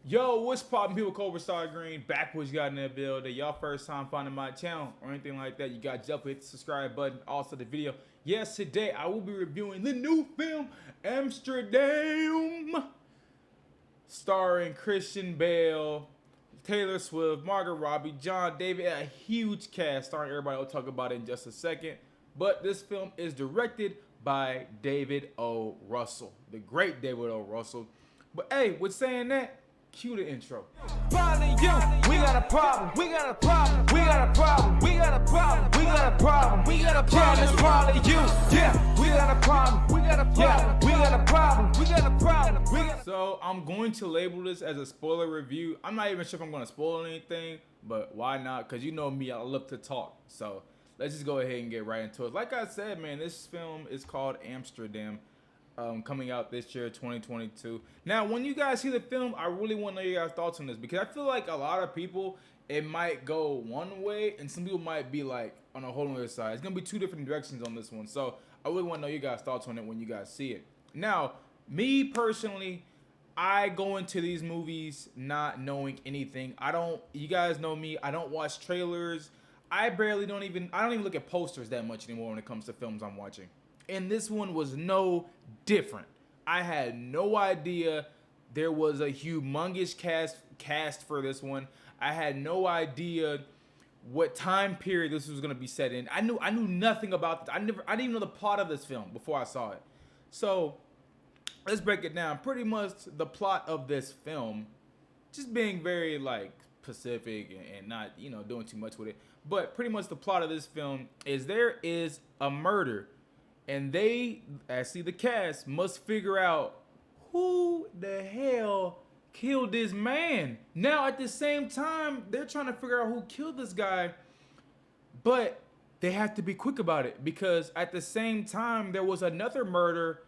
Yo, what's poppin', people? Cobra Star Green back with you guys in that building. Y'all first time finding my channel or anything like that, you got to jump hit the subscribe button. Also the video. Yes, today I will be reviewing the new film Amsterdam, starring Christian Bale, Taylor Swift, Margot Robbie, John David. A huge cast starring everybody. I'll talk about it in just a second. But this film is directed by David O. Russell, the great David O. Russell. But hey, with saying that, cue the intro. Finally, you, we got a problem, we got a problem, we got a problem, we got a problem, we got a problem, we got a problem, it's probably you, yeah, we got a problem, we got a problem, we got a problem, we got a problem, we got. So I'm going to label this as a spoiler review. I'm not even sure if I'm going to spoil anything, but why not? Because you know me, I love to talk. So let's just go ahead and get right into it. Like I said, man, this film is called Amsterdam. Coming out this year, 2022. Now, when you guys see the film, I really want to know your guys' thoughts on this, because I feel like a lot of people, it might go one way, and some people might be like on a whole other side. It's gonna be two different directions on this one, so I really want to know your guys' thoughts on it when you guys see it. Now, me personally, I go into these movies not knowing anything. You guys know me, I don't watch trailers. I don't even look at posters that much anymore when it comes to films I'm watching. And this one was no different. I had no idea there was a humongous cast for this one. I had no idea what time period this was gonna be set in. I knew nothing about this. I didn't even know the plot of this film before I saw it. So let's break it down. Pretty much the plot of this film, just being very like specific and not doing too much with it. But pretty much the plot of this film is there is a murder. And they, actually the cast, must figure out who the hell killed this man. Now, at the same time, they're trying to figure out who killed this guy, but they have to be quick about it, because at the same time, there was another murder,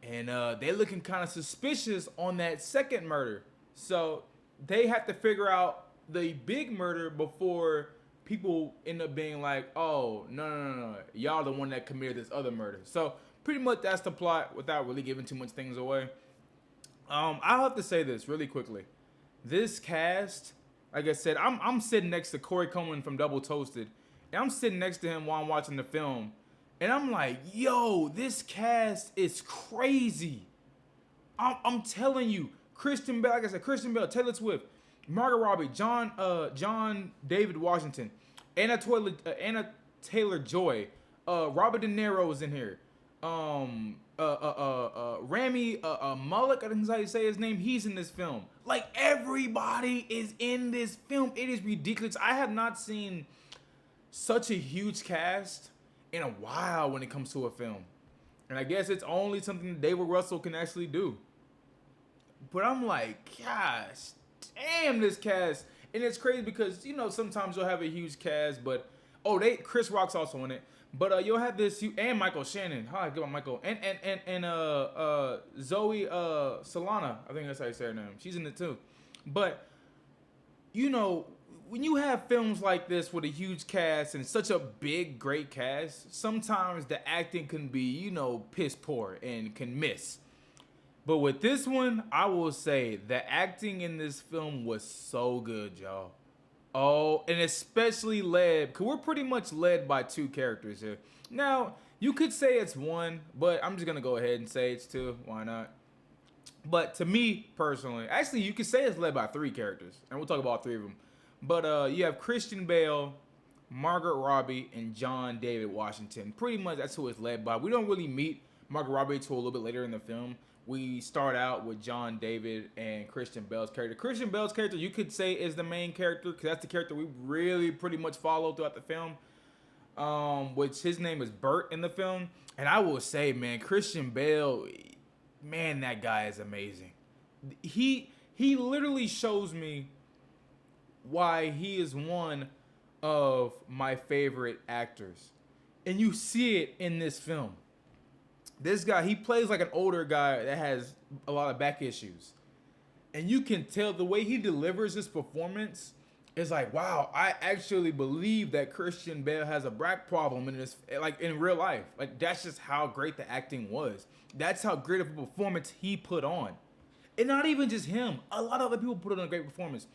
and they're looking kind of suspicious on that second murder. So they have to figure out the big murder before people end up being like, oh, no, y'all the one that committed this other murder. So pretty much that's the plot without really giving too much things away. I'll have to say this really quickly. This cast, like I said, I'm sitting next to Corey Coleman from Double Toasted, and I'm sitting next to him while I'm watching the film, and I'm like, yo, this cast is crazy. I'm telling you, Christian Bale, like I said, Christian Bale, Taylor Swift, Margot Robbie, John David Washington, Anna Taylor-Joy, Robert De Niro is in here, Rami Malek, I think is how you say his name. He's in this film. Like, everybody is in this film. It is ridiculous. I have not seen such a huge cast in a while when it comes to a film, and I guess it's only something that David Russell can actually do. But I'm like, gosh damn, this cast. And it's crazy because sometimes you'll have a huge cast, but Chris Rock's also in it, but you'll have this, and Michael Shannon, hi, good on Michael, and Zoe Solana, I think that's how you say her name, she's in it too. But when you have films like this with a huge cast and such a big great cast, sometimes the acting can be piss poor and can miss. But with this one, I will say the acting in this film was so good, y'all. Oh, and especially because we're pretty much led by two characters here. Now, you could say it's one, but I'm just going to go ahead and say it's two. Why not? But to me, personally, actually, you could say it's led by three characters, and we'll talk about all three of them. But you have Christian Bale, Margaret Robbie, and John David Washington. Pretty much that's who it's led by. We don't really meet Margaret Robbie until a little bit later in the film. We start out with John David and Christian Bale's character. Christian Bale's character, you could say, is the main character, because that's the character we really pretty much follow throughout the film, which his name is Bert in the film. And I will say, man, Christian Bale, man, that guy is amazing. He literally shows me why he is one of my favorite actors. And you see it in this film. This guy, he plays like an older guy that has a lot of back issues. And you can tell the way he delivers his performance is like, wow, I actually believe that Christian Bale has a back problem in this, like in real life. Like, that's just how great the acting was. That's how great of a performance he put on. And not even just him. A lot of other people put on a great performance.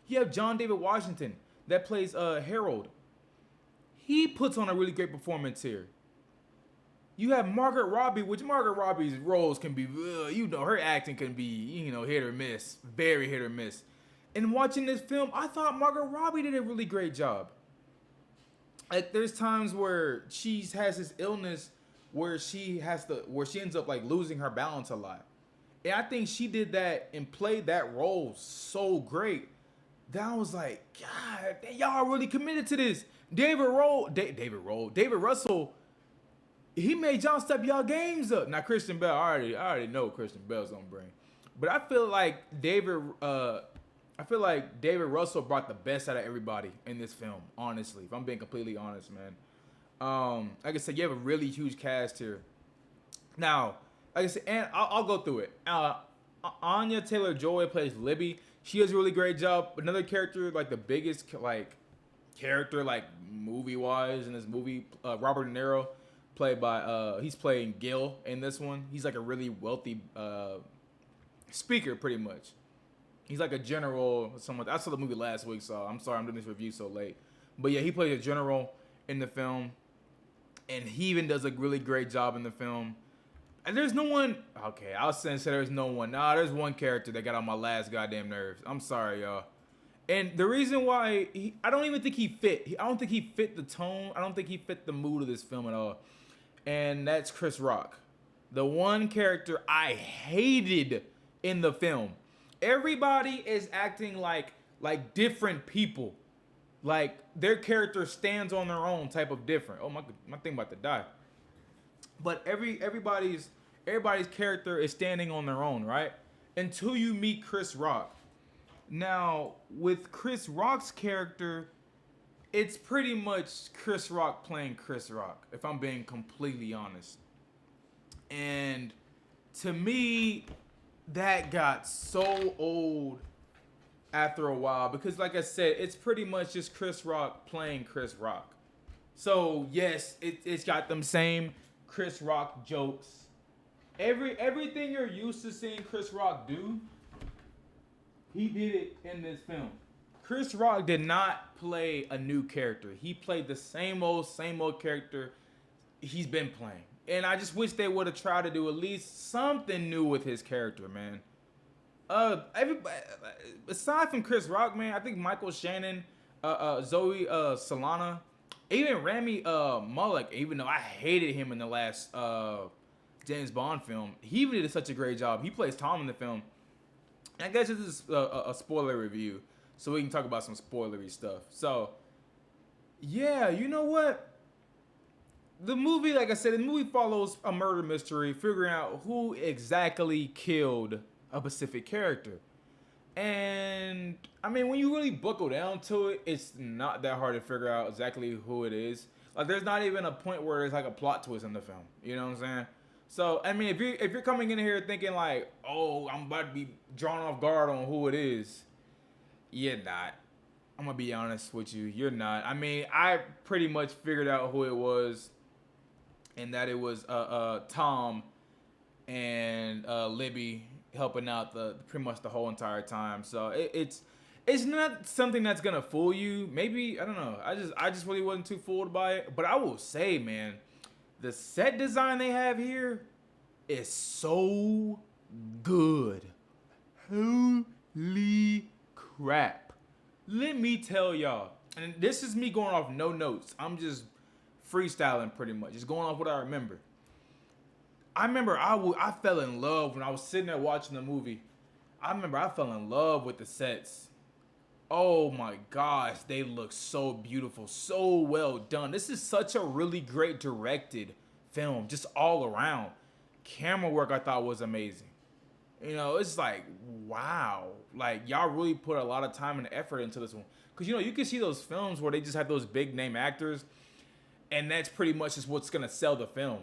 You have John David Washington that plays Harold. He puts on a really great performance here. You have Margaret Robbie, which Margaret Robbie's roles can be, her acting can be, hit or miss, very hit or miss. And watching this film, I thought Margaret Robbie did a really great job. Like there's times where she has this illness where she ends up like losing her balance a lot. And I think she did that and played that role so great that I was like, God, y'all really committed to this. David Russell, he made y'all step y'all games up. Now Christian Bale, I already know what Christian Bale's gonna bring, but I feel like David Russell brought the best out of everybody in this film. Honestly, if I'm being completely honest, man. Like I said, you have a really huge cast here. Now, like I said, and I'll go through it. Anya Taylor-Joy plays Libby. She does a really great job. Another character, like the biggest character movie-wise in this movie, Robert De Niro, played by he's playing Gil in this one. He's like a really wealthy speaker, pretty much. He's like a general. Someone I saw the movie last week, so I'm sorry I'm doing this review so late. But yeah, he plays a general in the film, and he even does a really great job in the film. And there's no one. Okay, I was saying there's no one. Nah, there's one character that got on my last goddamn nerves. I'm sorry, y'all. And the reason why I don't even think he fit. I don't think he fit the tone. I don't think he fit the mood of this film at all. And that's Chris Rock, the one character I hated in the film. Everybody is acting like different people, like their character stands on their own type of different. Oh my thing about to die. But everybody's character is standing on their own, right? Until you meet Chris Rock. Now with Chris Rock's character, it's pretty much Chris Rock playing Chris Rock, if I'm being completely honest. And to me, that got so old after a while because, like I said, it's pretty much just Chris Rock playing Chris Rock. So yes, it's got them same Chris Rock jokes. Everything you're used to seeing Chris Rock do, he did it in this film. Chris Rock did not play a new character. He played the same old character he's been playing. And I just wish they would have tried to do at least something new with his character, man. Everybody, aside from Chris Rock, man, I think Michael Shannon, Zoe Salana, even Rami Malek, even though I hated him in the last James Bond film, he even did such a great job. He plays Tom in the film. And I guess this is a spoiler review, so we can talk about some spoilery stuff. So, yeah, you know what? The movie, like I said, the movie follows a murder mystery, figuring out who exactly killed a specific character. And, I mean, when you really buckle down to it, it's not that hard to figure out exactly who it is. Like, there's not even a point where there's like a plot twist in the film. You know what I'm saying? So, I mean, if you're coming in here thinking like, oh, I'm about to be drawn off guard on who it is, you're not. I'm gonna be honest with you, you're not. I mean, I pretty much figured out who it was, and that it was Tom and Libby helping out pretty much the whole entire time. So it's not something that's gonna fool you. Maybe, I don't know. I just really wasn't too fooled by it. But I will say, man, the set design they have here is so good. Holy crap. Let me tell y'all, and this is me going off no notes. I'm just freestyling pretty much, just going off what I remember. I remember I fell in love when I was sitting there watching the movie. I remember I fell in love with the sets. Oh my gosh, they look so beautiful, so well done. This is such a really great directed film, just all around. Camera work I thought was amazing. You know, it's like, wow. Like, y'all really put a lot of time and effort into this one. Because, you know, you can see those films where they just have those big name actors, and that's pretty much just what's going to sell the film.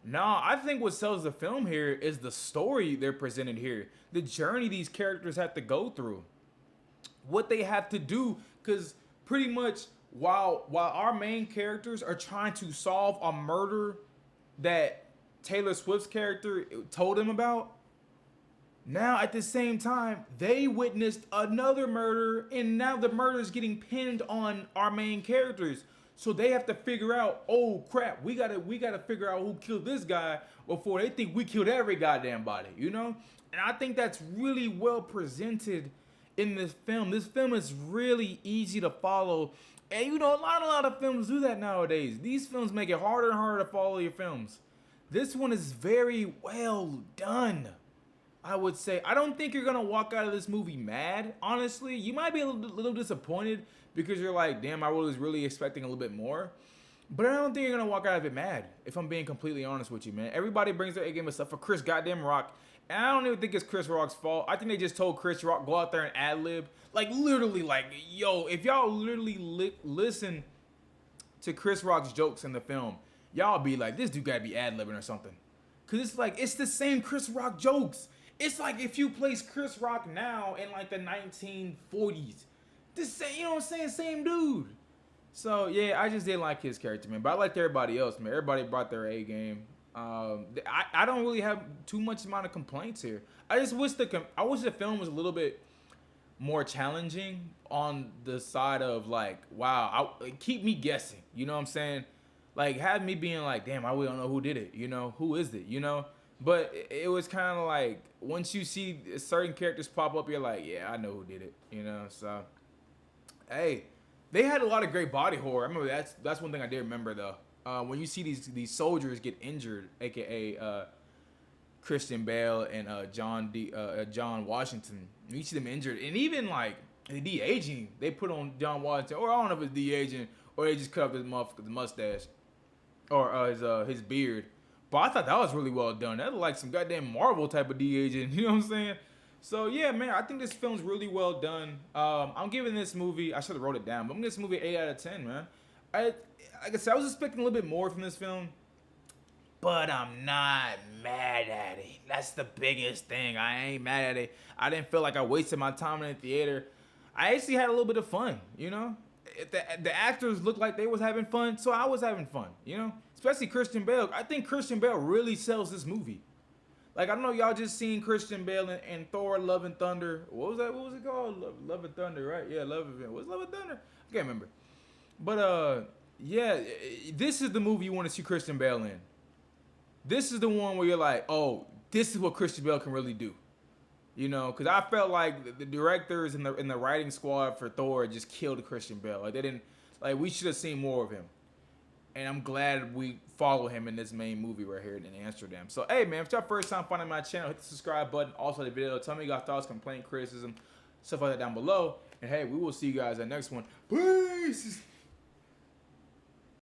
No, I think what sells the film here is the story they're presented here. The journey these characters have to go through. What they have to do. Because pretty much while our main characters are trying to solve a murder that Taylor Swift's character told them about, Now, at the same time, they witnessed another murder, and now the murder is getting pinned on our main characters. So they have to figure out, oh crap, we gotta figure out who killed this guy before they think we killed every goddamn body, you know? And I think that's really well presented in this film. This film is really easy to follow. And you know, a lot of films do that nowadays. These films make it harder and harder to follow your films. This one is very well done. I would say I don't think you're gonna walk out of this movie mad. Honestly, you might be a little disappointed because you're like, damn, I was really expecting a little bit more. But I don't think you're gonna walk out of it mad. If I'm being completely honest with you, man. Everybody brings their A game except for Chris goddamn Rock, and I don't even think it's Chris Rock's fault. I think they just told Chris Rock go out there and ad lib, like literally, like yo, if y'all literally listen to Chris Rock's jokes in the film, y'all be like, this dude gotta be ad libbing or something. Cause it's like it's the same Chris Rock jokes. It's like if you place Chris Rock now in like the 1940s. This same, you know what I'm saying? Same dude. So yeah, I just didn't like his character, man. But I liked everybody else, man. Everybody brought their A game. I don't really have too much amount of complaints here. I just wish I wish the film was a little bit more challenging on the side of like, wow, keep me guessing. You know what I'm saying? Like have me being like, damn, I really don't know who did it. You know, who is it? You know. But it was kind of like once you see certain characters pop up, you're like, yeah, I know who did it, you know. So, hey, they had a lot of great body horror. I remember that's one thing I did remember though. When you see these soldiers get injured, aka Christian Bale and John Washington, you see them injured, and even like the de-aging they put on John Washington, or I don't know if it's de-aging or they just cut off his mustache or his beard. But I thought that was really well done. That looked like some goddamn Marvel type of de-aging. You know what I'm saying? So yeah, man, I think this film's really well done. I'm giving this movie, I should have wrote it down, but I'm giving this movie 8 out of 10, man. Like I said, I was expecting a little bit more from this film, but I'm not mad at it. That's the biggest thing. I ain't mad at it. I didn't feel like I wasted my time in the theater. I actually had a little bit of fun, you know? The actors looked like they was having fun, so I was having fun, you know? Especially Christian Bale. I think Christian Bale really sells this movie. Like, I know y'all just seen Christian Bale in Thor: Love and Thunder. What was that? What was it called? Love and Thunder, right? Yeah, What's Love and Thunder? I can't remember. But, yeah, this is the movie you want to see Christian Bale in. This is the one where you're like, oh, this is what Christian Bale can really do. You know, because I felt like the directors and the writing squad for Thor just killed Christian Bale. Like, they didn't, like, we should have seen more of him. And I'm glad we follow him in this main movie right here in Amsterdam. So, hey, man, if it's your first time finding my channel, hit the subscribe button. Also, the video. Tell me your thoughts, complaint, criticism, stuff like that down below. And, hey, we will see you guys in the next one. Peace!